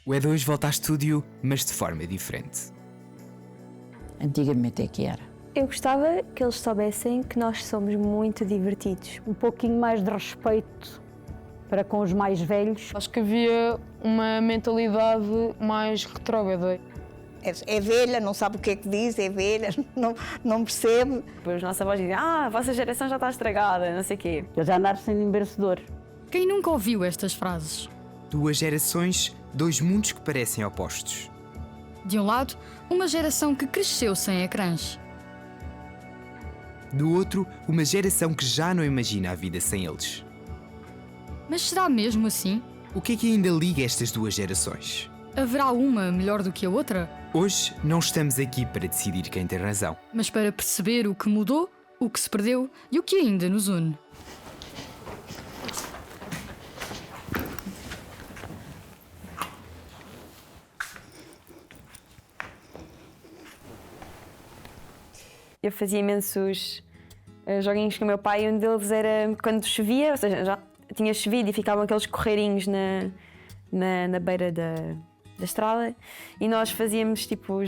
O E2 volta a estúdio, mas de forma diferente. Antigamente é que era. Eu gostava que eles soubessem que nós somos muito divertidos. Um pouquinho mais de respeito para com os mais velhos. Acho que havia uma mentalidade mais retrógrada. É velha, não sabe o que é que diz, é velha, não percebe. Depois a nossa avó dizia, a vossa geração já está estragada, não sei o quê. Eu já nasci sem embercedor. Quem nunca ouviu estas frases? 2 gerações, 2 mundos que parecem opostos. De um lado, uma geração que cresceu sem ecrãs. Do outro, uma geração que já não imagina a vida sem eles. Mas será mesmo assim? O que é que ainda liga estas 2 gerações? Haverá uma melhor do que a outra? Hoje não estamos aqui para decidir quem tem razão. Mas para perceber o que mudou, o que se perdeu e o que ainda nos une. Eu fazia imensos joguinhos com o meu pai, um deles era quando chovia, ou seja, já tinha chovido e ficavam aqueles correirinhos na beira da estrada e nós fazíamos tipo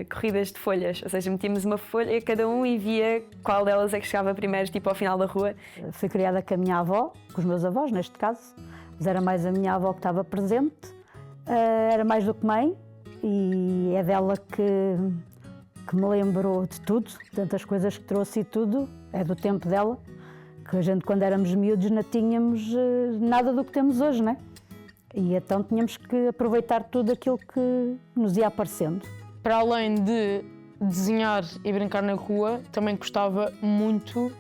corridas de folhas, ou seja, metíamos uma folha a cada um e via qual delas é que chegava primeiro, tipo ao final da rua. Fui criada com a minha avó, com os meus avós neste caso, mas era mais a minha avó que estava presente, era mais do que mãe e é dela que me lembrou de tudo, tantas coisas que trouxe e tudo, é do tempo dela, que a gente quando éramos miúdos não tínhamos nada do que temos hoje, não é? E então tínhamos que aproveitar tudo aquilo que nos ia aparecendo. Para além de desenhar e brincar na rua, também gostava muito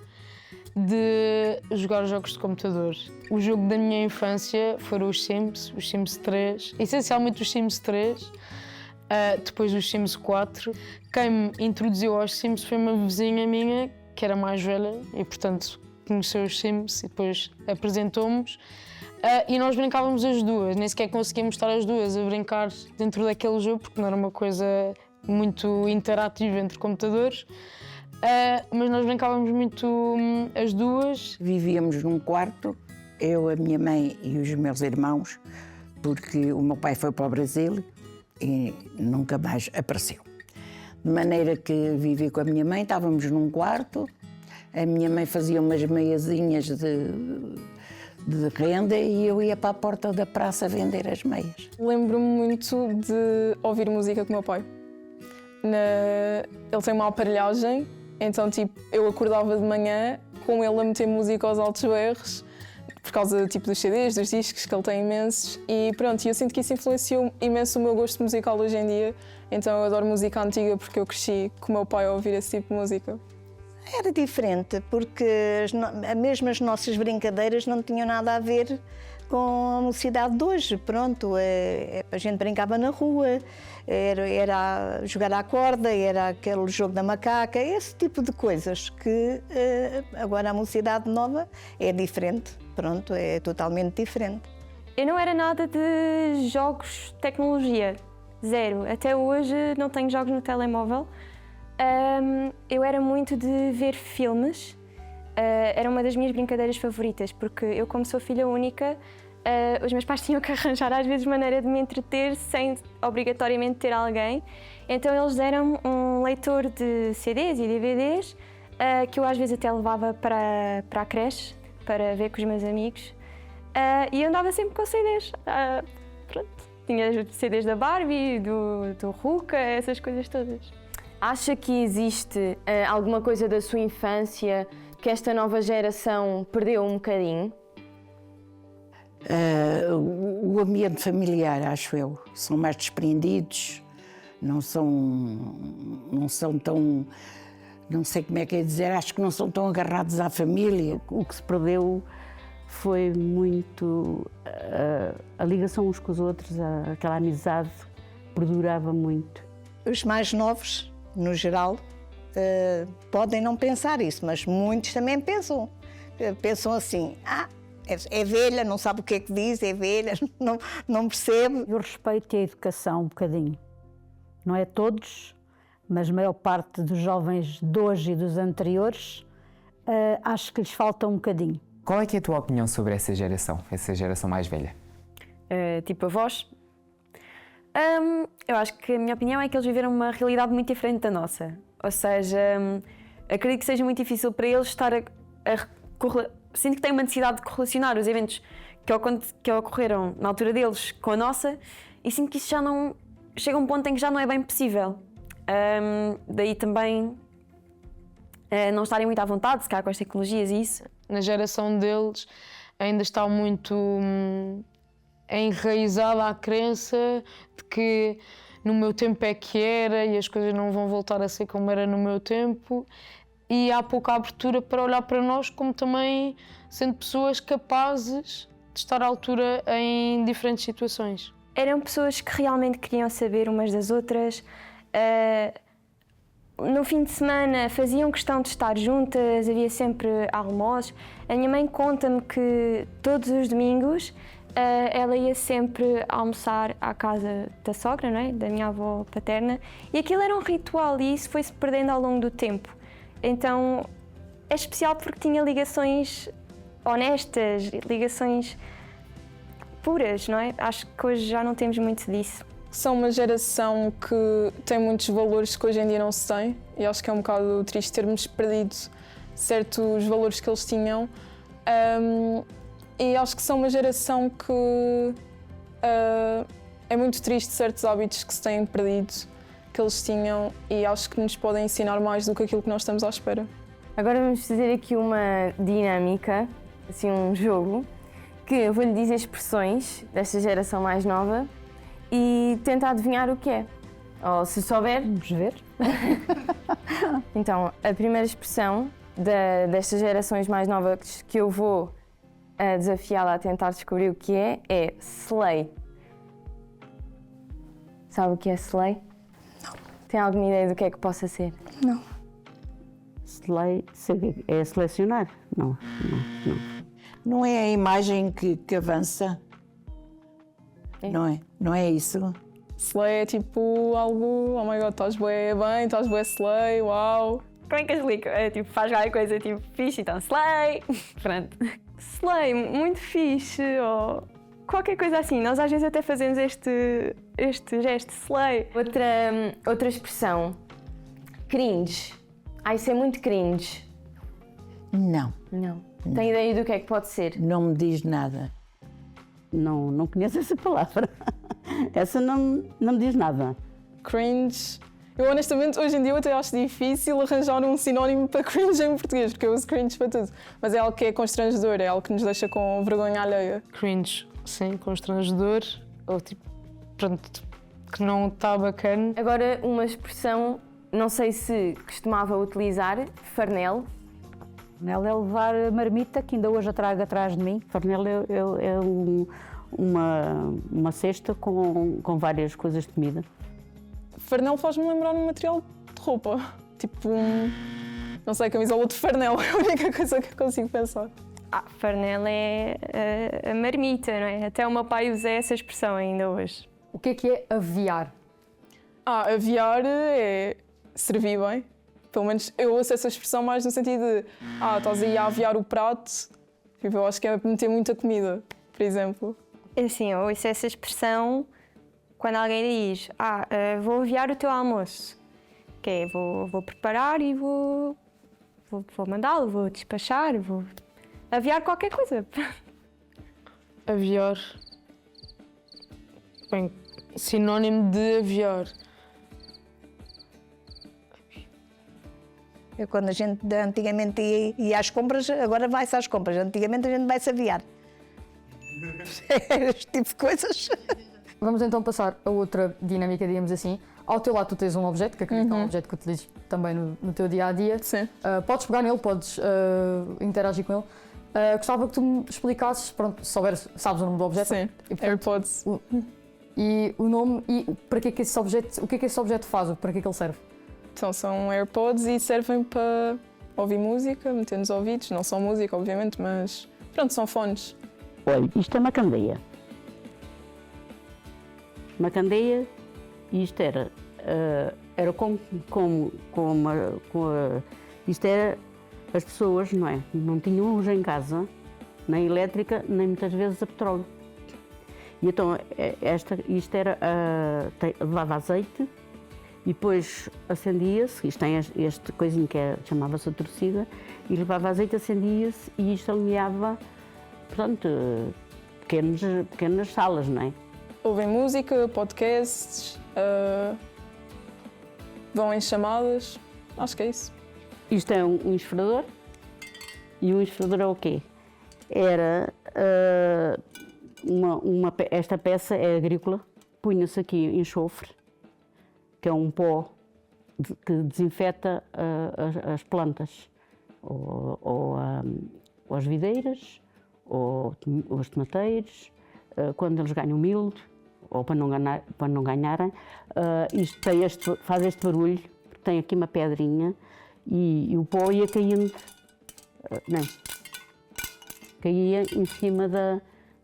de jogar jogos de computador. O jogo da minha infância foram os Sims 3, essencialmente os Sims 3, depois os Sims 4. Quem me introduziu aos Sims foi uma vizinha minha, que era mais velha, e portanto conheceu os Sims e depois apresentou-nos. E nós brincávamos as duas, nem sequer conseguíamos estar as duas a brincar dentro daquele jogo, porque não era uma coisa muito interativa entre computadores. Mas nós brincávamos muito as duas. Vivíamos num quarto, eu, a minha mãe e os meus irmãos, porque o meu pai foi para o Brasil e nunca mais apareceu. De maneira que vivi com a minha mãe, estávamos num quarto, a minha mãe fazia umas meiazinhas de renda e eu ia para a porta da praça vender as meias. Lembro-me muito de ouvir música com o meu pai. Ele tem uma aparelhagem, então tipo, eu acordava de manhã com ele a meter música aos altos berros, por causa tipo, dos CDs, dos discos, que ele tem imensos. E pronto, eu sinto que isso influenciou imenso o meu gosto musical hoje em dia. Então eu adoro música antiga porque eu cresci com o meu pai a ouvir esse tipo de música. Era diferente, porque mesmo as nossas brincadeiras não tinham nada a ver com a mocidade de hoje. Pronto, a gente brincava na rua, era jogar à corda, era aquele jogo da macaca, esse tipo de coisas que agora a mocidade nova é diferente. Pronto, é totalmente diferente. Eu não era nada de jogos de tecnologia, zero. Até hoje não tenho jogos no telemóvel. Eu era muito de ver filmes, era uma das minhas brincadeiras favoritas, porque eu, como sou filha única, os meus pais tinham que arranjar às vezes maneira de me entreter sem obrigatoriamente ter alguém. Então eles deram um leitor de CDs e DVDs que eu às vezes até levava para a creche, para ver com os meus amigos, e eu andava sempre com CDs. Pronto. Tinha CDs da Barbie, do Ruka, essas coisas todas. Acha que existe alguma coisa da sua infância que esta nova geração perdeu um bocadinho? O ambiente familiar, acho eu, são mais desprendidos, não são tão, não sei como é que é dizer, acho que não são tão agarrados à família. O que se perdeu foi muito a ligação uns com os outros, aquela amizade perdurava muito. Os mais novos, no geral, podem não pensar isso, mas muitos também pensam. Pensam assim, é velha, não sabe o que é que diz, é velha, não percebe. E o respeito e a educação um bocadinho. Não é todos, mas a maior parte dos jovens de hoje e dos anteriores, acho que lhes falta um bocadinho. Qual é que é a tua opinião sobre essa geração mais velha? Tipo avós. Eu acho que a minha opinião é que eles viveram uma realidade muito diferente da nossa. Ou seja, acredito que seja muito difícil para eles estar sinto que têm uma necessidade de correlacionar os eventos que ocorreram na altura deles com a nossa e sinto que isso já não... chega a um ponto em que já não é bem possível. Daí também não estarem muito à vontade, se calhar com as tecnologias e isso. Na geração deles ainda está muito enraizada a crença de que no meu tempo é que era e as coisas não vão voltar a ser como era no meu tempo, e há pouca abertura para olhar para nós como também sendo pessoas capazes de estar à altura em diferentes situações. Eram pessoas que realmente queriam saber umas das outras. No fim de semana faziam questão de estar juntas, havia sempre almoços. A minha mãe conta-me que todos os domingos ela ia sempre almoçar à casa da sogra, não é? Da minha avó paterna, e aquilo era um ritual e isso foi-se perdendo ao longo do tempo. Então é especial porque tinha ligações honestas, ligações puras, não é? Acho que hoje já não temos muito disso. São uma geração que tem muitos valores que hoje em dia não se tem, e acho que é um bocado triste termos perdido certos valores que eles tinham. E acho que são uma geração que é muito triste certos hábitos que se têm perdido, que eles tinham, e acho que nos podem ensinar mais do que aquilo que nós estamos à espera. Agora vamos fazer aqui uma dinâmica, assim um jogo, que eu vou-lhe dizer expressões desta geração mais nova e tentar adivinhar o que é. Ou se souber... Vamos ver. Então, a primeira expressão destas gerações mais novas que eu vou desafiá-la a tentar descobrir o que é slay. Sabe o que é slay? Não. Tem alguma ideia do que é que possa ser? Não. Slay, é selecionar? Não. Não é a imagem que avança? É. Não é? Não é isso? Slay é tipo algo, oh my god, estás bué bem, estás bué slay, uau. Como é que eu explico? É tipo, faz qualquer coisa tipo fixe, então slay. Pronto. Slay, muito fixe, ou qualquer coisa assim. Nós às vezes até fazemos este gesto, slay. Outra expressão, cringe. Isso é muito cringe. Não. Não. Tem ideia do que é que pode ser? Não me diz nada. Não conheço essa palavra. Essa não me diz nada. Cringe. Eu honestamente, hoje em dia, eu até acho difícil arranjar um sinónimo para cringe em português, porque eu uso cringe para tudo. Mas é algo que é constrangedor, é algo que nos deixa com vergonha alheia. Cringe, sim, constrangedor, ou tipo, pronto, que não está bacana. Agora, uma expressão, não sei se costumava utilizar, farnel. Farnel é levar a marmita, que ainda hoje a trago atrás de mim. Farnel é uma cesta com várias coisas de comida. Farnel faz-me lembrar um material de roupa, tipo não sei, camisola de farnel, é a única coisa que eu consigo pensar. Farnel é a marmita, não é? Até o meu pai usa essa expressão ainda hoje. O que é aviar? Aviar é servir bem. Pelo menos eu ouço essa expressão mais no sentido de estás aí a aviar o prato. Tipo, eu acho que é meter muita comida, por exemplo. Assim, eu ouço essa expressão quando alguém diz vou aviar o teu almoço. Que é, vou preparar e vou mandá-lo, vou despachar, vou aviar qualquer coisa. Aviar. Bem, sinónimo de aviar. Eu, quando a gente antigamente ia às compras, agora vai-se às compras. Antigamente a gente vai-se aviar. Este tipo de coisas. Vamos então passar a outra dinâmica, digamos assim. Ao teu lado tu tens um objeto, que acredito que é um objeto que utilizes também no teu dia-a-dia. Sim. Podes pegar nele, podes interagir com ele. Gostava que tu me explicasses, pronto, se souberes, sabes o nome do objeto. Sim, e, portanto, AirPods. E o nome e para que é que esse objeto, o que é que esse objeto faz, para que é que ele serve? Então são AirPods e servem para ouvir música, meter nos ouvidos. Não são música, obviamente, mas pronto, são fones. Olha, isto é uma candeia. Uma candeia, e isto era isto era as pessoas, não é? Não tinham luz em casa, nem elétrica, nem muitas vezes a petróleo. E então isto era, levava azeite e depois acendia-se, isto tem este coisinho que chamava-se a torcida, e levava azeite, acendia-se e isto alinhava, portanto, pequenas salas, não é? Ouvem música, podcasts, vão em chamadas, acho que é isso. Isto é um enxofrador. E o enxofrador é o quê? Era esta peça é agrícola, punha-se aqui enxofre, que é um pó que desinfeta as plantas, ou as videiras, ou os tomateiros, quando eles ganham milho, ou para não ganharem. Isto faz este barulho, tem aqui uma pedrinha e o pó ia caindo, caía em cima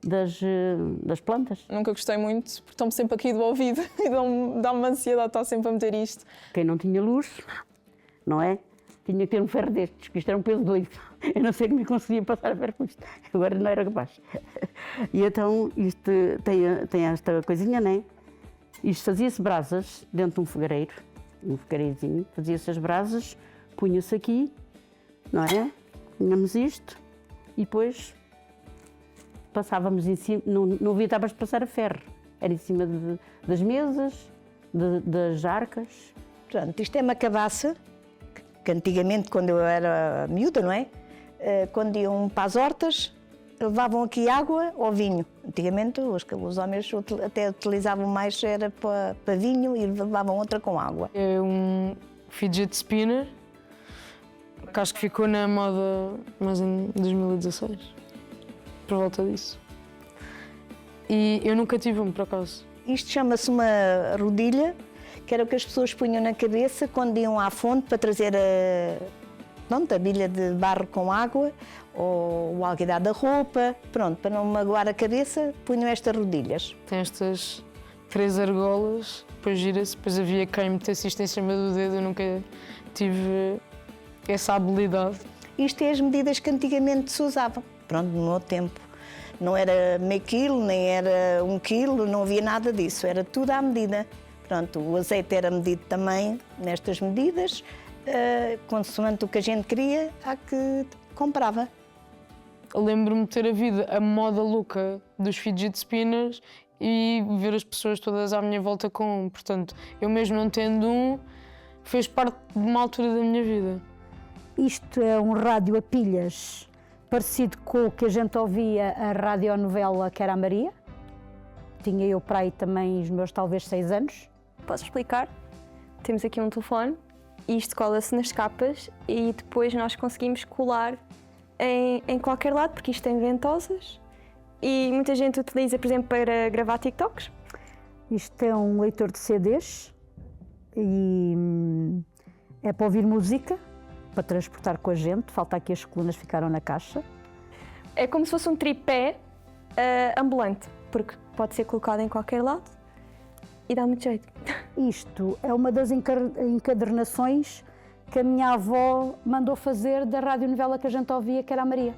das plantas. Nunca gostei muito, porque estão-me sempre aqui do ouvido e dá-me ansiedade estar sempre a meter isto. Quem não tinha luz, não é? Tinha que ter um ferro destes, que isto era um peso doido. Eu não sei como conseguia passar a ferro com isto. Agora não era capaz. E então isto tem esta coisinha, não é? Isto fazia-se brasas dentro de um fogareirozinho, fazia-se as brasas, punha-se aqui, não é? Punhamos isto e depois passávamos em cima, não havia tábuas de passar a ferro, era em cima das mesas, das arcas. Portanto, isto é uma cabaça, que antigamente, quando eu era miúda, não é? Quando iam para as hortas, levavam aqui água ou vinho. Antigamente os homens até utilizavam mais, era para vinho e levavam outra com água. É um fidget spinner, que acho que ficou na moda mais em 2016, por volta disso. E eu nunca tive um, por acaso. Isto chama-se uma rodilha, que era o que as pessoas punham na cabeça quando iam à fonte para trazer a bilha de barro com água ou o alguidar da roupa. Pronto, para não magoar a cabeça, punham estas rodilhas. Tem estas 3 argolas, depois gira-se, depois havia quem metesse isto em cima do dedo, eu nunca tive essa habilidade. Isto é as medidas que antigamente se usavam, pronto, no meu tempo. Não era meio quilo, nem era 1 quilo, não havia nada disso, era tudo à medida. Pronto, o azeite era medido também nestas medidas, consoante o que a gente queria, há que comprava. Lembro-me de ter havido a moda louca dos fidget spinners e ver as pessoas todas à minha volta com um. Portanto, eu mesmo não tendo um, fez parte de uma altura da minha vida. Isto é um rádio a pilhas, parecido com o que a gente ouvia a radionovela, que era a Maria. Tinha eu para aí também os meus talvez 6 anos. Posso explicar? Temos aqui um telefone e isto cola-se nas capas e depois nós conseguimos colar em qualquer lado, porque isto tem ventosas e muita gente utiliza, por exemplo, para gravar TikToks. Isto é um leitor de CDs e é para ouvir música, para transportar com a gente. Falta aqui, as colunas ficaram na caixa. É como se fosse um tripé ambulante, porque pode ser colocado em qualquer lado e dá muito jeito. Isto é uma das encadernações que a minha avó mandou fazer da radionovela que a gente ouvia, que era a Maria.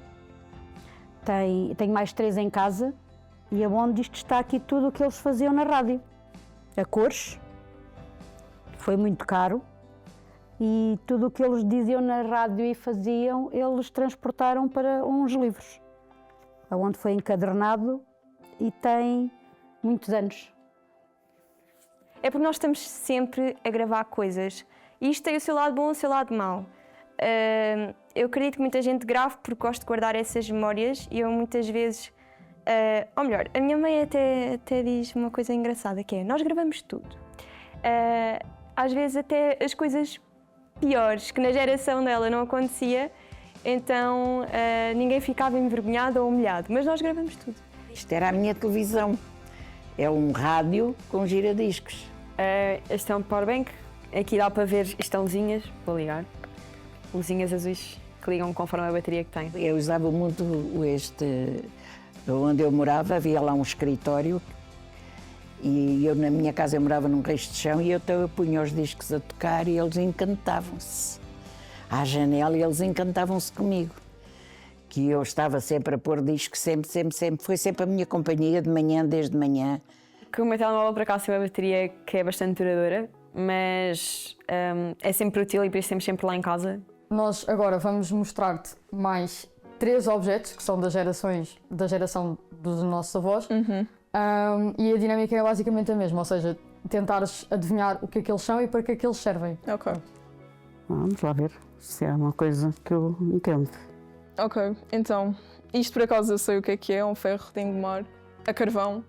Tenho mais 3 em casa e aonde isto está aqui tudo o que eles faziam na rádio. A cores, foi muito caro, e tudo o que eles diziam na rádio e faziam, eles transportaram para uns livros, onde foi encadernado e tem muitos anos. É porque nós estamos sempre a gravar coisas. E isto tem o seu lado bom e o seu lado mau. Eu acredito que muita gente grave porque gosta de guardar essas memórias e eu muitas vezes, ou melhor, a minha mãe até diz uma coisa engraçada, que é, nós gravamos tudo. Às vezes até as coisas piores, que na geração dela não acontecia, então ninguém ficava envergonhado ou humilhado, mas nós gravamos tudo. Isto era a minha televisão, é um rádio com giradiscos. Este é um powerbank, aqui dá para ver, isto são luzinhas, vou ligar, luzinhas azuis que ligam conforme a bateria que tem. Eu usava muito onde eu morava, havia lá um escritório e eu na minha casa eu morava num resto de chão e eu punha os discos a tocar e eles encantavam-se. À janela e eles encantavam-se comigo. que eu estava sempre a pôr discos, sempre. Foi sempre a minha companhia de manhã, desde manhã. Que o meu telemóvel, por acaso, tem uma bateria que é bastante duradoura, mas é sempre útil e por isso temos sempre lá em casa. Nós agora vamos mostrar-te mais 3 objetos que são da geração dos nossos avós. E a dinâmica é basicamente a mesma, ou seja, tentares adivinhar o que é que eles são e para que é que eles servem. Ok. Vamos lá ver se é uma coisa que eu entendo. Ok, então, isto por acaso eu sei o que é um ferro de engomar a carvão.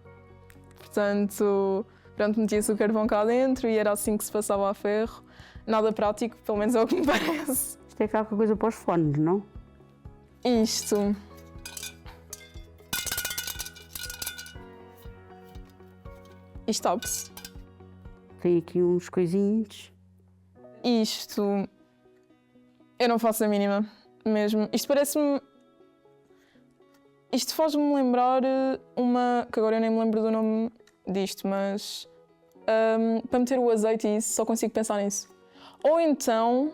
Portanto, pronto, metia-se o carvão cá dentro e era assim que se passava a ferro. Nada prático, pelo menos é o que me parece. Isto é qualquer coisa para os fones, não? Isto. Isto abre-se. Tem aqui uns coisinhos. Isto. Eu não faço a mínima, mesmo. Isto parece-me. Isto faz-me lembrar uma. Que agora eu nem me lembro do nome disto, mas. Para meter o azeite e isso, só consigo pensar nisso. Ou então.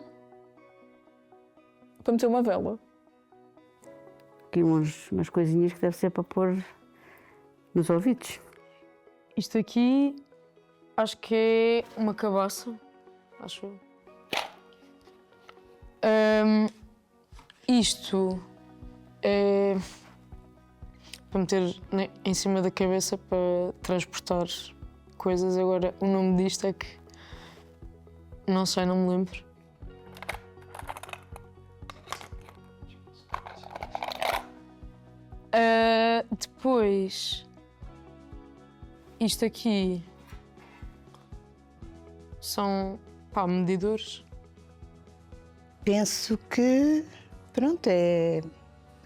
Para meter uma vela. Aqui umas coisinhas que deve ser para pôr nos ouvidos. Isto aqui acho que é uma cabaça, acho eu. Isto é para meter em cima da cabeça para transportar coisas. Agora o nome disto é que não sei, não me lembro. Depois isto aqui são medidores. Penso que, pronto, é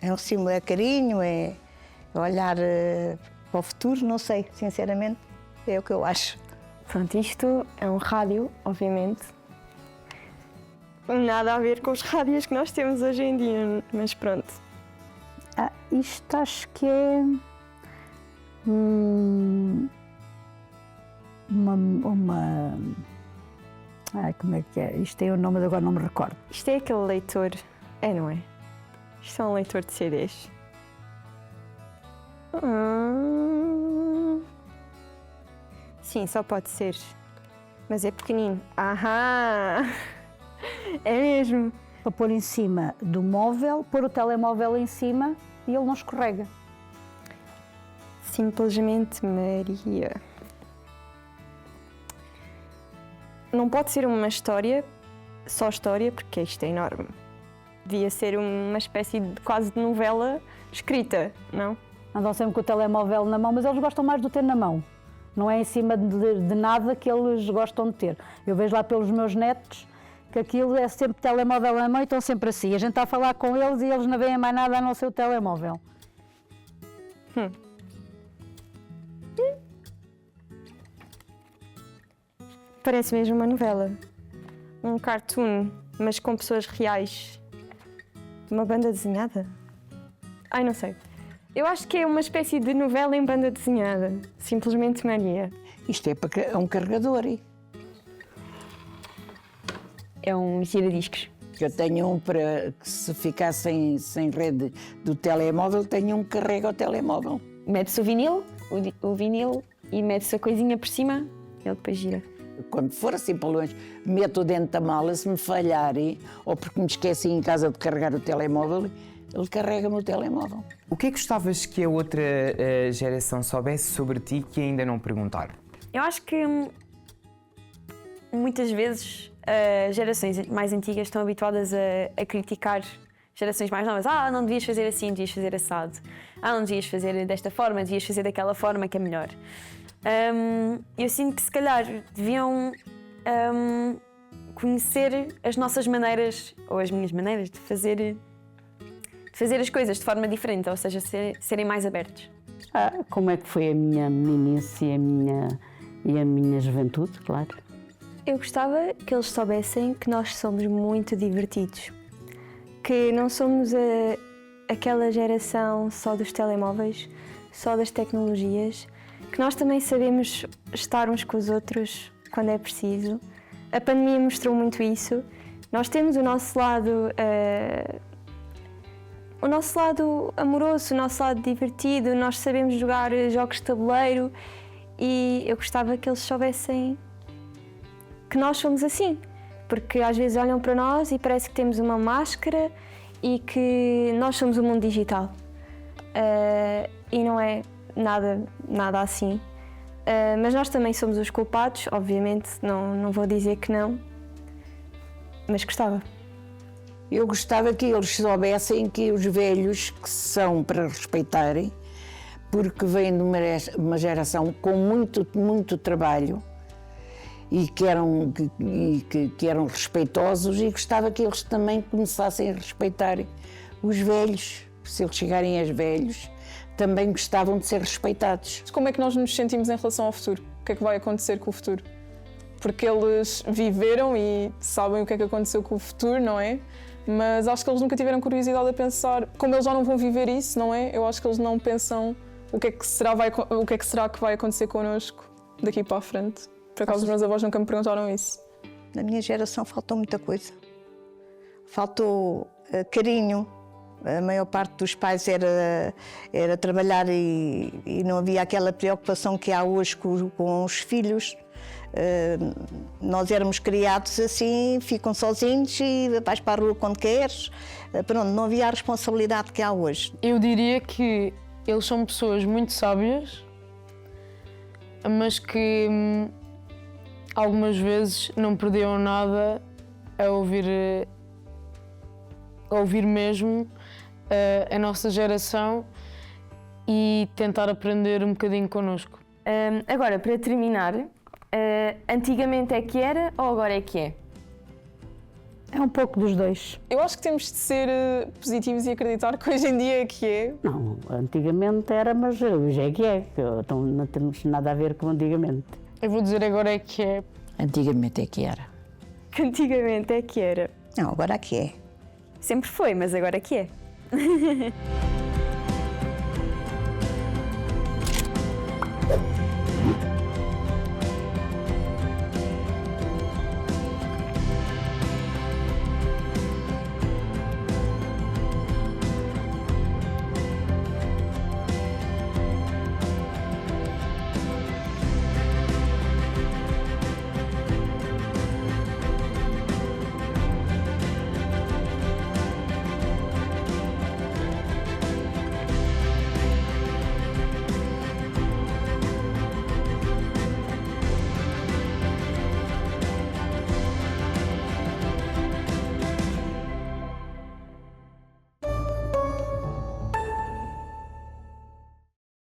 um símbolo, é carinho, é olhar para o futuro, não sei, sinceramente, é o que eu acho. Pronto, isto é um rádio, obviamente. Nada a ver com os rádios que nós temos hoje em dia, mas pronto. Isto acho que é como é que é? Isto tem o nome, agora não me recordo. Isto é aquele leitor, não é? Isto é um leitor de CDs. Sim, só pode ser. Mas é pequenino. Ahá! É mesmo. Para pôr em cima do móvel, pôr o telemóvel em cima e ele não escorrega. Simplesmente Maria. Não pode ser uma história, só história, porque isto é enorme. Devia ser uma espécie de quase de novela escrita, não? Andam sempre com o telemóvel na mão, mas eles gostam mais de ter na mão. Não é em cima de nada que eles gostam de ter. Eu vejo lá pelos meus netos que aquilo é sempre telemóvel na mão e estão sempre assim. A gente está a falar com eles e eles não veem mais nada a não ser o telemóvel. Parece mesmo uma novela. Um cartoon, mas com pessoas reais. Uma banda desenhada? Ai, não sei. Eu acho que é uma espécie de novela em banda desenhada. Simplesmente Maria. Isto é um carregador. É um giradiscos. Eu tenho um para que se ficar sem rede do telemóvel, tenho um que carrega o telemóvel. Mete-se o vinil e mete-se a coisinha por cima e ele depois gira. Quando for assim para longe, meto dentro da mala, se me falhar, ou porque me esqueci em casa de carregar o telemóvel, ele carrega-me o telemóvel. O que é que gostavas que a outra geração soubesse sobre ti que ainda não perguntaram? Eu acho que muitas vezes gerações mais antigas estão habituadas a criticar gerações mais novas. Não devias fazer assim, devias fazer assado. Não devias fazer desta forma, devias fazer daquela forma que é melhor. Eu sinto que se calhar deviam conhecer as nossas maneiras, ou as minhas maneiras, de fazer as coisas de forma diferente, ou seja, serem mais abertos. Como é que foi a minha meninice e a minha juventude, claro. Eu gostava que eles soubessem que nós somos muito divertidos, que não somos aquela geração só dos telemóveis, só das tecnologias, que nós também sabemos estar uns com os outros quando é preciso. A pandemia mostrou muito isso. Nós temos o nosso lado o nosso lado amoroso, o nosso lado divertido, nós sabemos jogar jogos de tabuleiro e eu gostava que eles soubessem que nós somos assim, porque às vezes olham para nós e parece que temos uma máscara e que nós somos o mundo digital. E não é nada assim. Mas nós também somos os culpados, obviamente, não vou dizer que não, mas gostava. Eu gostava que eles soubessem que os velhos que são para respeitarem, porque vêm de uma geração com muito trabalho e que eram respeitosos, e gostava que eles também começassem a respeitar os velhos. Se eles chegarem aos velhos, também gostavam de ser respeitados. Como é que nós nos sentimos em relação ao futuro? O que é que vai acontecer com o futuro? Porque eles viveram e sabem o que é que aconteceu com o futuro, não é? Mas acho que eles nunca tiveram curiosidade a pensar, como eles já não vão viver isso, não é? Eu acho que eles não pensam o que é que será que vai acontecer connosco daqui para a frente. Por acaso os meus avós nunca me perguntaram isso. Na minha geração faltou muita coisa. Faltou carinho. A maior parte dos pais era trabalhar e não havia aquela preocupação que há hoje com os filhos. Nós éramos criados assim, ficam sozinhos e vais para a rua quando queres. Pronto, não havia a responsabilidade que há hoje. Eu diria que eles são pessoas muito sábias, mas que algumas vezes não perdiam nada a ouvir mesmo a nossa geração e tentar aprender um bocadinho connosco. Agora, para terminar, antigamente é que era ou agora é que é? É um pouco dos dois. Eu acho que temos de ser positivos e acreditar que hoje em dia é que é. Não, antigamente era, mas hoje é que é. Então não temos nada a ver com antigamente. Eu vou dizer agora é que é. Antigamente é que era. Antigamente é que era. Não, agora é que é. Sempre foi, mas agora é que é.